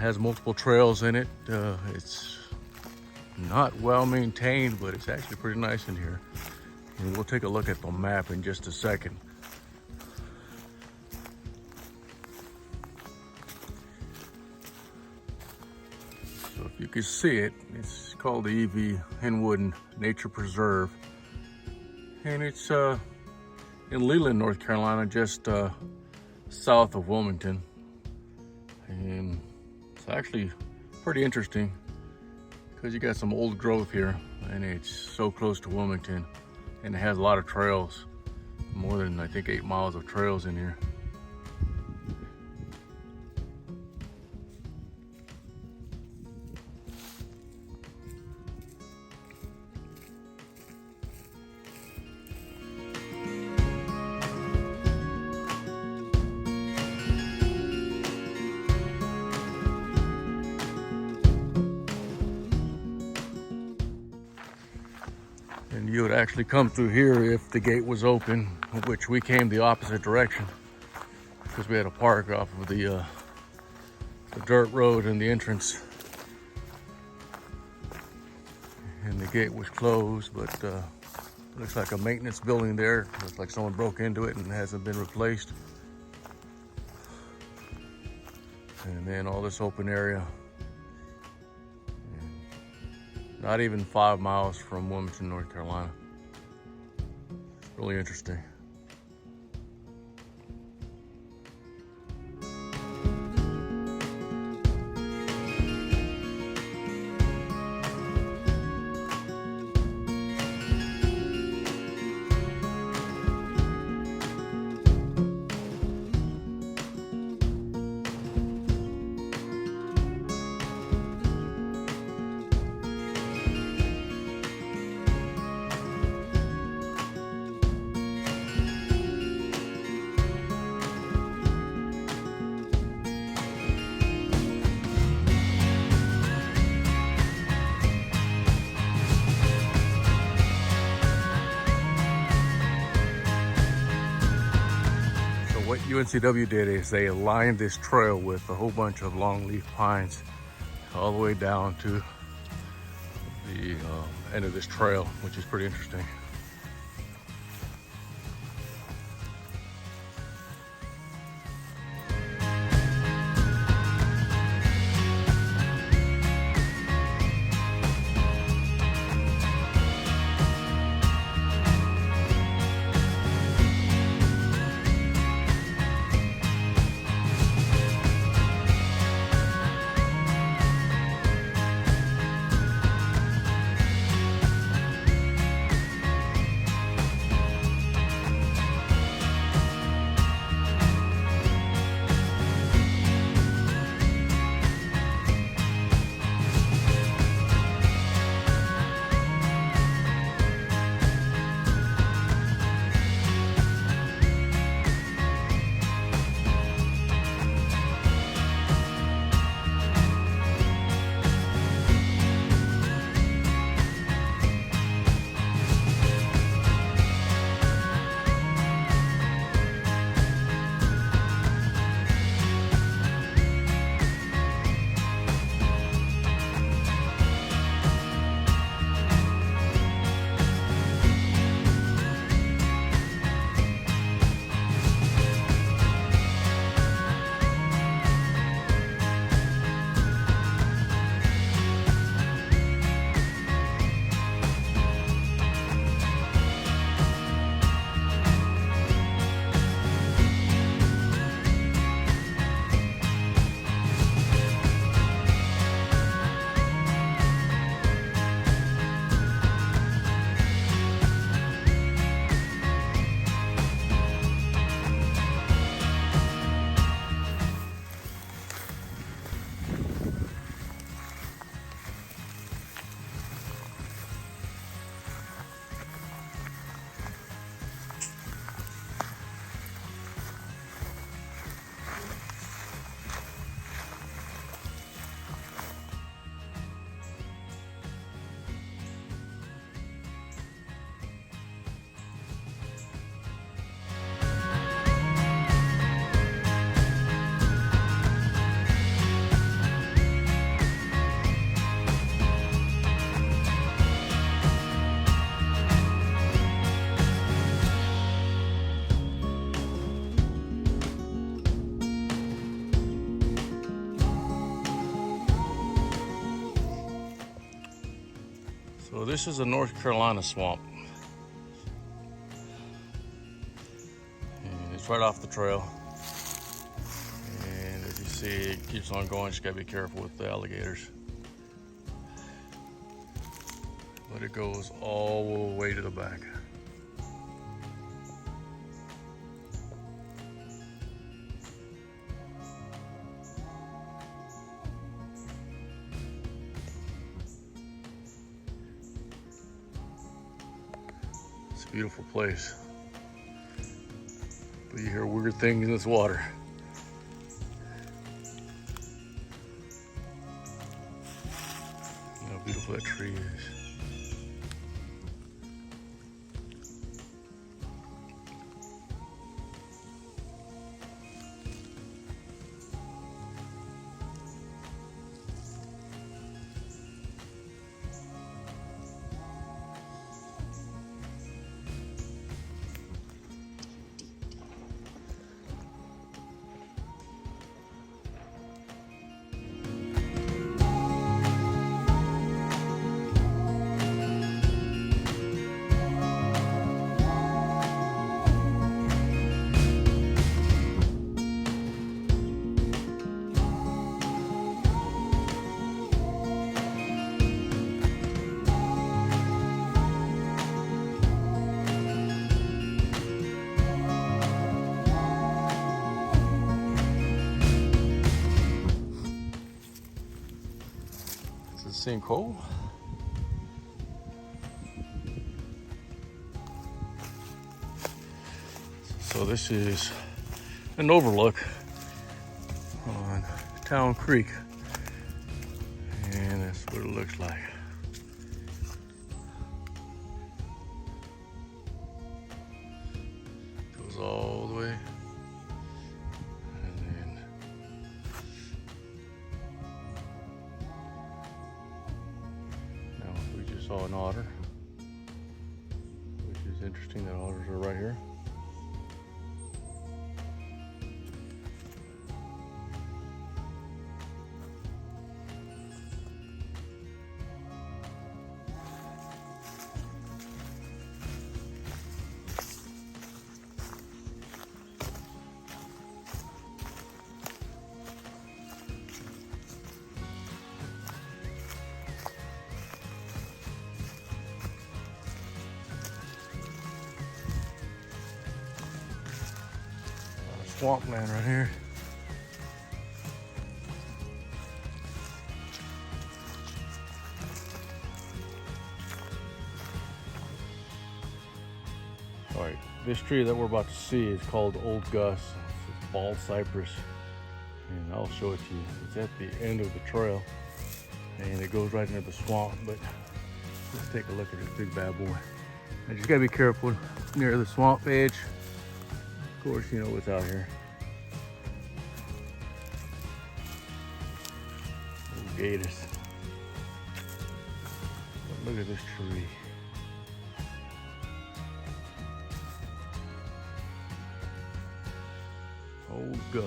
has multiple trails in it. It's not well maintained, but it's actually pretty nice in here. And we'll take a look at the map in just a second. So if you can see it, it's called the EV Henwood Nature Preserve. And it's in Leland, North Carolina, just south of Wilmington. And it's actually pretty interesting because you got some old growth here, and it's so close to Wilmington, and it has a lot of trails, more than I think 8 miles of trails in here. And you would actually come through here if the gate was open, which we came the opposite direction because we had to park off of the dirt road and the entrance. And the gate was closed, but looks like a maintenance building there. Looks like someone broke into it and hasn't been replaced. And then all this open area. Not even 5 miles from Wilmington, North Carolina. It's really interesting. What UNCW did is they aligned this trail with a whole bunch of longleaf pines all the way down to the end of this trail, which is pretty interesting. So this is a North Carolina swamp. And it's right off the trail. And as you see, it keeps on going. Just gotta be careful with the alligators. But it goes all the way to the back. It's a beautiful place. But you hear weird things in this water. Look how beautiful that tree is. Sinkhole. So this is an overlook on Town Creek, and that's what it looks like. Goes all the way. Saw an otter, which is interesting that otters are right here. Swampland right here. All right, this tree that we're about to see is called Old Gus. It's a bald cypress, and I'll show it to you. It's at the end of the trail, and it goes right into the swamp. But let's take a look at this big bad boy. I just gotta be careful near the swamp edge. Of course, you know what's out here. Little gators. But look at this tree. Old Gus.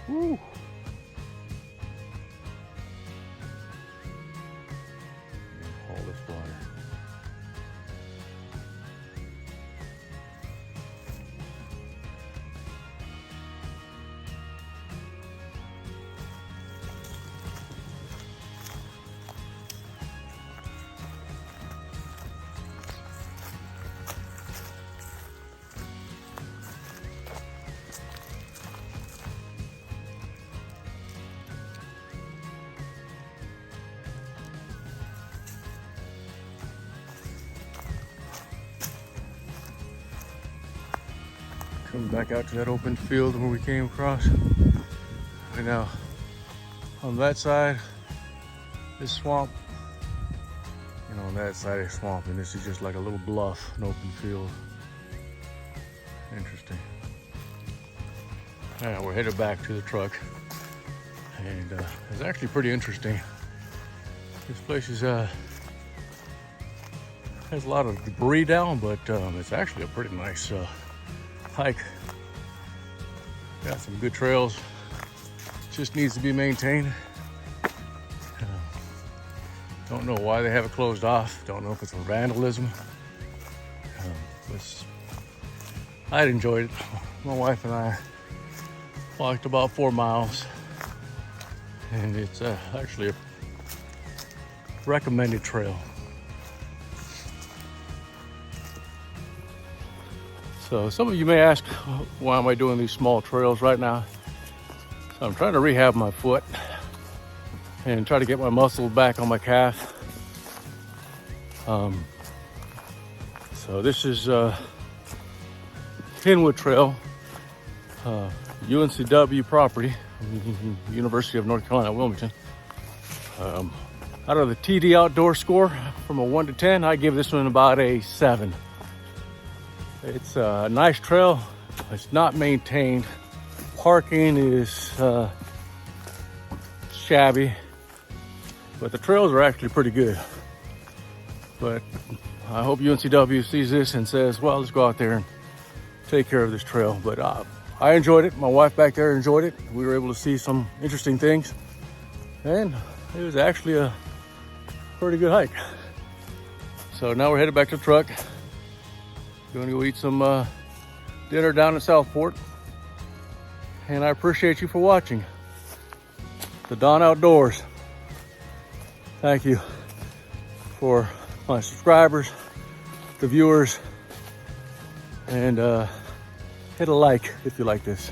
Woo! All this water. Coming back out to that open field where we came across. Right now, on that side is swamp, and on that side is swamp, and this is just like a little bluff, an open field. Interesting. All right, we're headed back to the truck, and it's actually pretty interesting. This place is has a lot of debris down, but it's actually a pretty nice hike. Got some good trails. Just needs to be maintained. Don't know why they have it closed off. Don't know if it's for vandalism. I'd enjoyed it. My wife and I walked about 4 miles, and it's actually a recommended trail. So some of you may ask, why am I doing these small trails right now? So I'm trying to rehab my foot and try to get my muscle back on my calf. So this is Henwood Trail, UNCW property, University of North Carolina, Wilmington. Out of the TD outdoor score from a 1 to 10, I give this one about a 7. It's a nice trail. It's not maintained. Parking is shabby, but the trails are actually pretty good. But I hope UNCW sees this and says, well, let's go out there and take care of this trail. But I enjoyed it. My wife back there enjoyed it. We were able to see some interesting things, and it was actually a pretty good hike. So now we're headed back to the truck. Going to go eat some dinner down in Southport. And I appreciate you for watching the Don Outdoors. Thank you for my subscribers, the viewers, and hit a like if you like this.